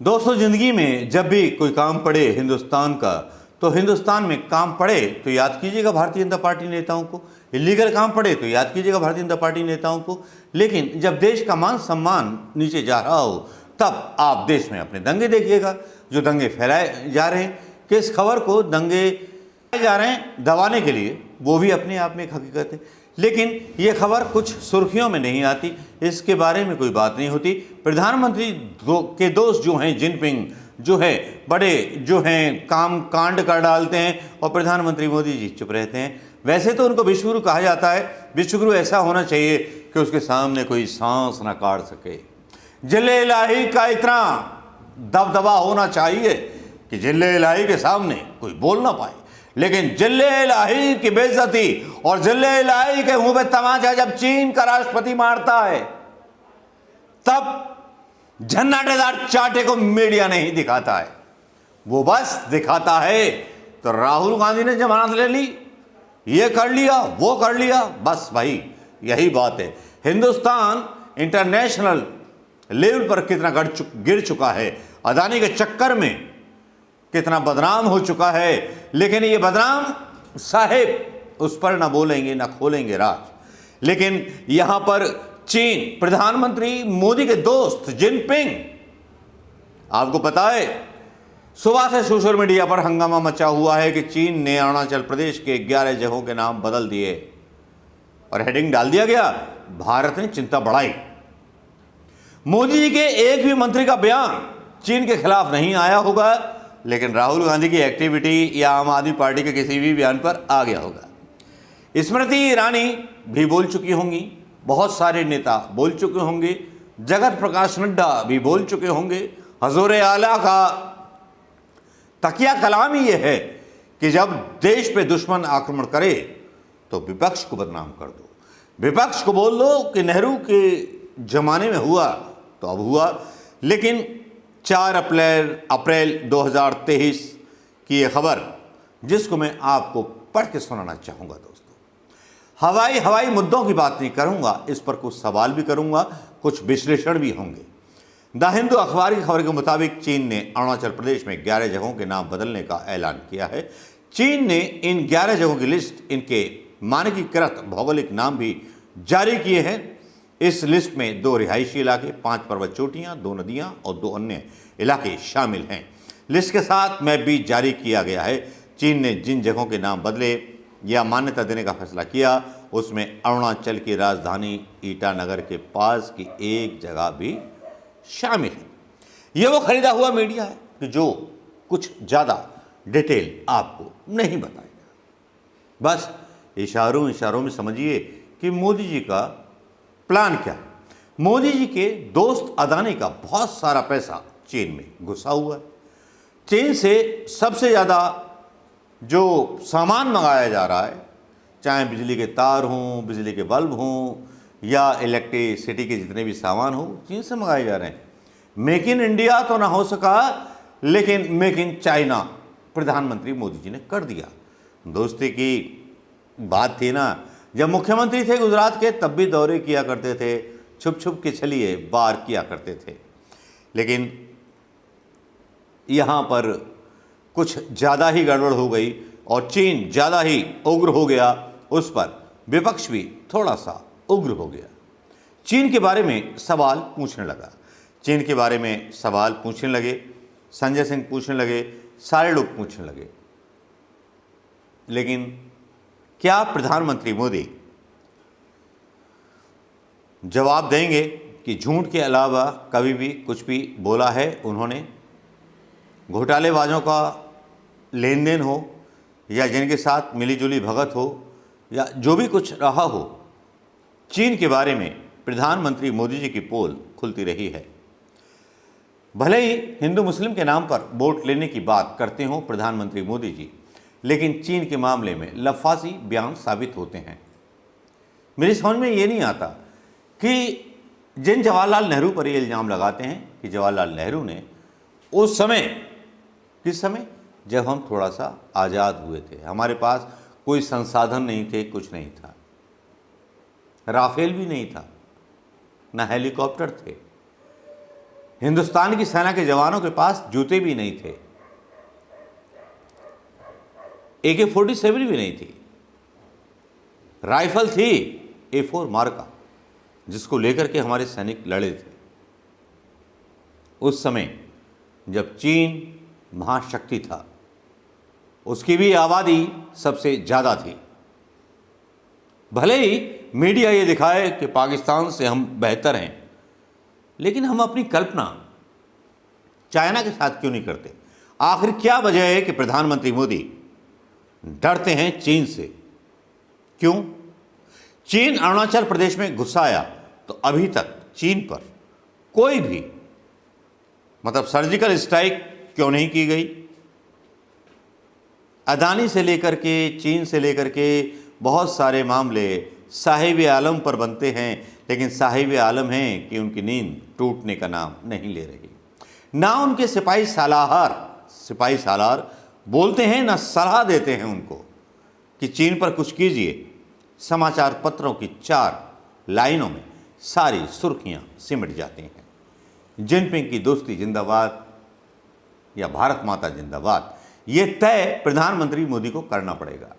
दोस्तों, जिंदगी में जब भी कोई काम पड़े हिंदुस्तान का, तो हिंदुस्तान में काम पड़े तो याद कीजिएगा भारतीय जनता पार्टी नेताओं को, इलीगल काम पड़े तो याद कीजिएगा भारतीय जनता पार्टी नेताओं को। लेकिन जब देश का मान सम्मान नीचे जा रहा हो, तब आप देश में अपने दंगे देखिएगा, जो दंगे फैलाए जा रहे हैं। किस खबर को दंगे जा रहे हैं दबाने के लिए, वो भी अपने आप में एक हकीकत है। लेकिन ये खबर कुछ सुर्खियों में नहीं आती, इसके बारे में कोई बात नहीं होती। प्रधानमंत्री के दोस्त जो हैं जिनपिंग, जो है बड़े जो हैं काम कांड कर डालते हैं, और प्रधानमंत्री मोदी जी चुप रहते हैं। वैसे तो उनको विश्वगुरु कहा जाता है। विश्वगुरु ऐसा होना चाहिए कि उसके सामने कोई सांस ना काट सके। जिले इलाही का इतना दबदबा होना चाहिए कि जिले इलाही के सामने कोई बोल ना पाए। लेकिन जिले इलाही की बेइज्जती और जिले इलाही के मुंह पे तमाचा जब चीन का राष्ट्रपति मारता है, तब झन्नाटेदार चाटे को मीडिया नहीं दिखाता है, वो बस दिखाता है तो राहुल गांधी ने जमानत ले ली, ये कर लिया, वो कर लिया। बस भाई यही बात है। हिंदुस्तान इंटरनेशनल लेवल पर कितना गिर चुका है, अदानी के चक्कर में कितना बदनाम हो चुका है। लेकिन ये बदनाम साहेब उस पर ना बोलेंगे ना खोलेंगे राज। लेकिन यहां पर चीन, प्रधानमंत्री मोदी के दोस्त जिनपिंग, आपको पता है सुबह से सोशल मीडिया पर हंगामा मचा हुआ है कि चीन ने अरुणाचल प्रदेश के 11 जगहों के नाम बदल दिए और हेडिंग डाल दिया गया, भारत ने चिंता बढ़ाई। मोदी जी के एक भी मंत्री का बयान चीन के खिलाफ नहीं आया होगा, लेकिन राहुल गांधी की एक्टिविटी या आम आदमी पार्टी के किसी भी बयान पर आ गया होगा। स्मृति ईरानी भी बोल चुकी होंगी, बहुत सारे नेता बोल चुके होंगे, जगत प्रकाश नड्डा भी बोल चुके होंगे। हजूर आला का तकिया कलाम ही यह है कि जब देश पे दुश्मन आक्रमण करे तो विपक्ष को बदनाम कर दो, विपक्ष को बोल दो कि नेहरू के जमाने में हुआ तो अब हुआ। लेकिन 4 अप्रैल 2023 की यह खबर, जिसको मैं आपको पढ़ के सुनाना चाहूँगा दोस्तों। हवाई मुद्दों की बात नहीं करूँगा, इस पर कुछ सवाल भी करूँगा, कुछ विश्लेषण भी होंगे। द हिंदू अखबार की खबर के मुताबिक चीन ने अरुणाचल प्रदेश में 11 जगहों के नाम बदलने का ऐलान किया है। चीन ने इन 11 जगहों की लिस्ट, इनके मानकीकृत भौगोलिक नाम भी जारी किए हैं। इस लिस्ट में 2 रिहायशी इलाके, 5 पर्वत चोटियां, 2 नदियां और 2 अन्य इलाके शामिल हैं। लिस्ट के साथ मैप भी जारी किया गया है। चीन ने जिन जगहों के नाम बदले या मान्यता देने का फैसला किया, उसमें अरुणाचल की राजधानी ईटानगर के पास की एक जगह भी शामिल है। यह वो खरीदा हुआ मीडिया है कि जो कुछ ज़्यादा डिटेल आपको नहीं बताएगा। बस इशारों में समझिए कि मोदी जी का प्लान क्या है। मोदी जी के दोस्त अदानी का बहुत सारा पैसा चीन में घुसा हुआ है। चीन से सबसे ज़्यादा जो सामान मंगाया जा रहा है, चाहे बिजली के तार हों, बिजली के बल्ब हों या इलेक्ट्रिसिटी के जितने भी सामान हो, चीन से मंगाए जा रहे हैं। मेक इन इंडिया तो ना हो सका, लेकिन मेक इन चाइना प्रधानमंत्री मोदी जी ने कर दिया। दोस्ती की बात थी ना, जब मुख्यमंत्री थे गुजरात के, तब भी दौरे किया करते थे, छुप छुप के चलिए बार किया करते थे। लेकिन यहाँ पर कुछ ज़्यादा ही गड़बड़ हो गई और चीन ज़्यादा ही उग्र हो गया, उस पर विपक्ष भी थोड़ा सा उग्र हो गया। चीन के बारे में सवाल पूछने लगा, चीन के बारे में सवाल पूछने लगे, संजय सिंह पूछने लगे, सारे लोग पूछने लगे। लेकिन क्या प्रधानमंत्री मोदी जवाब देंगे कि झूठ के अलावा कभी भी कुछ भी बोला है उन्होंने? घोटालेबाजों का लेन देन हो या जिनके साथ मिलीजुली भगत हो या जो भी कुछ रहा हो, चीन के बारे में प्रधानमंत्री मोदी जी की पोल खुलती रही है। भले ही हिंदू मुस्लिम के नाम पर वोट लेने की बात करते हों प्रधानमंत्री मोदी जी, लेकिन चीन के मामले में लफाजी बयान साबित होते हैं। मेरी समझ में ये नहीं आता कि जिन जवाहरलाल नेहरू पर ये इल्ज़ाम लगाते हैं कि जवाहरलाल नेहरू ने उस समय, किस समय, जब हम थोड़ा सा आज़ाद हुए थे, हमारे पास कोई संसाधन नहीं थे, कुछ नहीं था, राफेल भी नहीं था, ना हेलीकॉप्टर थे, हिंदुस्तान की सेना के जवानों के पास जूते भी नहीं थे, AK-47 भी नहीं थी, राइफल थी A4 मार्का, जिसको लेकर के हमारे सैनिक लड़े थे। उस समय जब चीन महाशक्ति था, उसकी भी आबादी सबसे ज़्यादा थी। भले ही मीडिया ये दिखाए कि पाकिस्तान से हम बेहतर हैं, लेकिन हम अपनी कल्पना चाइना के साथ क्यों नहीं करते? आखिर क्या वजह है कि प्रधानमंत्री मोदी डरते हैं चीन से? क्यों? चीन अरुणाचल प्रदेश में घुसा आया तो अभी तक चीन पर कोई भी सर्जिकल स्ट्राइक क्यों नहीं की गई? अदानी से लेकर के, चीन से लेकर के बहुत सारे मामले साहिब आलम पर बनते हैं, लेकिन साहिब आलम हैं कि उनकी नींद टूटने का नाम नहीं ले रही। ना उनके सिपाही सालार बोलते हैं, ना सलाह देते हैं उनको कि चीन पर कुछ कीजिए। समाचार पत्रों की 4 लाइनों में सारी सुर्खियां सिमट जाती हैं। जिनपिंग की दोस्ती जिंदाबाद या भारत माता जिंदाबाद, ये तय प्रधानमंत्री मोदी को करना पड़ेगा।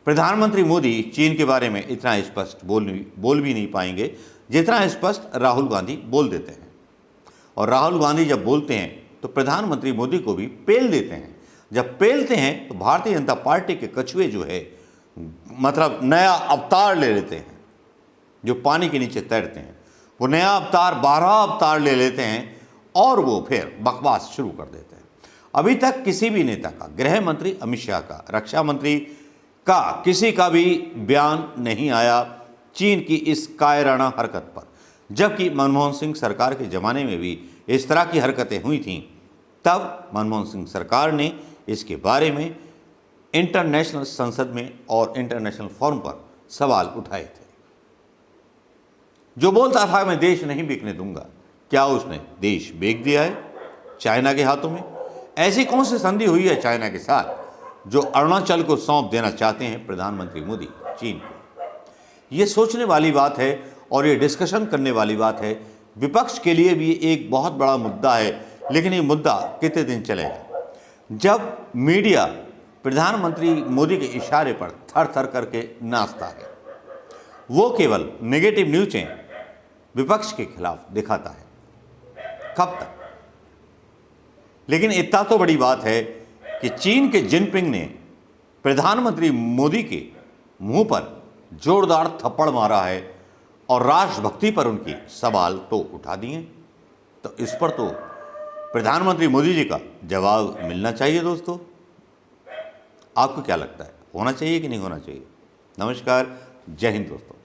प्रधानमंत्री मोदी चीन के बारे में इतना स्पष्ट बोल भी नहीं पाएंगे जितना स्पष्ट राहुल गांधी बोल देते हैं। और राहुल गांधी जब बोलते हैं तो प्रधानमंत्री मोदी को भी पेल देते हैं। जब पेलते हैं तो भारतीय जनता पार्टी के कछुए जो है नया अवतार ले लेते हैं। जो पानी के नीचे तैरते हैं वो नया अवतार, 12 अवतार ले लेते हैं और वो फिर बकवास शुरू कर देते हैं। अभी तक किसी भी नेता का, गृह मंत्री अमित शाह का, रक्षा मंत्री का, किसी का भी बयान नहीं आया चीन की इस कायराना हरकत पर। जबकि मनमोहन सिंह सरकार के ज़माने में भी इस तरह की हरकतें हुई थीं, तब मनमोहन सिंह सरकार ने इसके बारे में इंटरनेशनल संसद में और इंटरनेशनल फोरम पर सवाल उठाए थे। जो बोलता था मैं देश नहीं बिकने दूंगा, क्या उसने देश बेच दिया है चाइना के हाथों में? ऐसी कौन सी संधि हुई है चाइना के साथ जो अरुणाचल को सौंप देना चाहते हैं प्रधानमंत्री मोदी चीन को? ये सोचने वाली बात है और ये डिस्कशन करने वाली बात है। विपक्ष के लिए भी एक बहुत बड़ा मुद्दा है, लेकिन ये मुद्दा कितने दिन चलेगा? जब मीडिया प्रधानमंत्री मोदी के इशारे पर थर थर करके नाचता है, वो केवल नेगेटिव न्यूज़ें विपक्ष के खिलाफ दिखाता है, कब तक? लेकिन इतना तो बड़ी बात है कि चीन के जिनपिंग ने प्रधानमंत्री मोदी के मुंह पर जोरदार थप्पड़ मारा है और राष्ट्रभक्ति पर उनकी सवाल तो उठा दिए। तो इस पर तो प्रधानमंत्री मोदी जी का जवाब मिलना चाहिए। दोस्तों, आपको क्या लगता है, होना चाहिए कि नहीं होना चाहिए? नमस्कार, जय हिंद दोस्तों।